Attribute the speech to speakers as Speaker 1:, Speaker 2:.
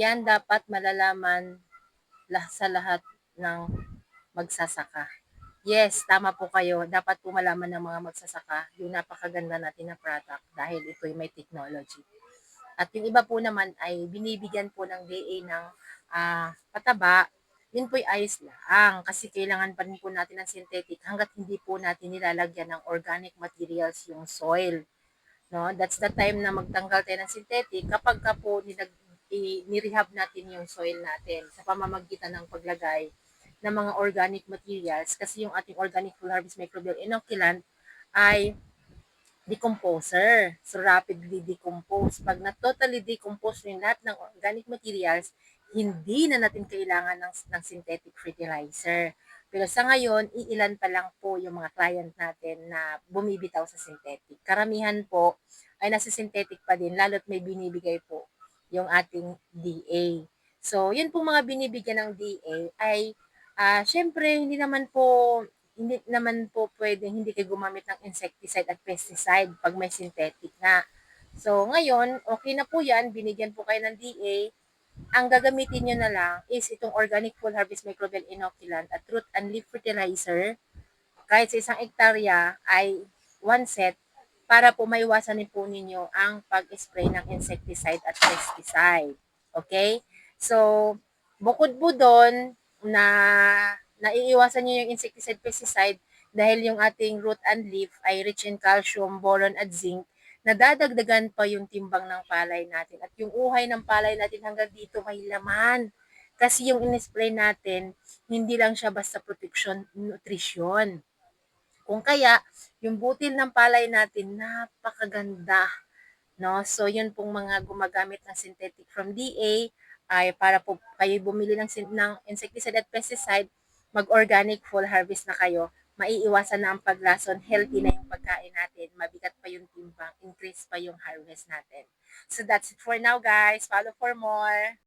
Speaker 1: Yan dapat malalaman sa lahat ng magsasaka. Yes, tama po kayo. Dapat po malaman ng mga magsasaka yung napakaganda natin na product dahil ito'y may technology. At yung iba po naman ay binibigyan po ng DA ng pataba, yun po'y ayos lang kasi kailangan pa rin po natin ng synthetic hanggat hindi po natin nilalagyan ng organic materials yung soil. No? That's the time na magtanggal tayo ng synthetic kapag ka po nirehab natin yung soil natin sa pamamagitan ng paglagay ng mga organic materials kasi yung ating organic full harvest microbial inoculant ay decomposer. So, rapidly decompose. Pag na-totally decompose yung lahat ng organic materials, hindi na natin kailangan ng synthetic fertilizer. Pero sa ngayon, iilan pa lang po yung mga client natin na bumibitaw sa synthetic. Karamihan po ay nasa synthetic pa din, lalo't may binibigay po yung ating DA. So, yun po mga binibigyan ng DA ay syempre hindi naman po pwedeng hindi kayo gumamit ng insecticide at pesticide pag may synthetic na. So, ngayon, okay na po yan, binigyan po kayo ng DA, ang gagamitin nyo na lang is itong organic full harvest microbial inoculant at root and leaf fertilizer, kahit sa isang hektarya ay one set para po maiwasan din po ninyo ang pag-spray ng insecticide at pesticide. Okay? So, bukod po doon na naiiwasan nyo yung insecticide pesticide dahil yung ating root and leaf ay rich in calcium, boron at zinc, nadadagdagan pa yung timbang ng palay natin. At yung uhay ng palay natin hanggang dito may laman. Kasi yung in-spray natin, hindi lang siya basta protection, nutrition. Kung kaya, yung butil ng palay natin, napakaganda. No? So, yun pong mga gumagamit ng synthetic from DA ay para po kayo bumili ng insecticide at pesticide, mag-organic full harvest na kayo, maiiwasan na ang paglason, healthy na yung pagkain natin, mabigat pa yung timbang, increase pa yung harvest natin. So, that's it for now, guys. Follow for more.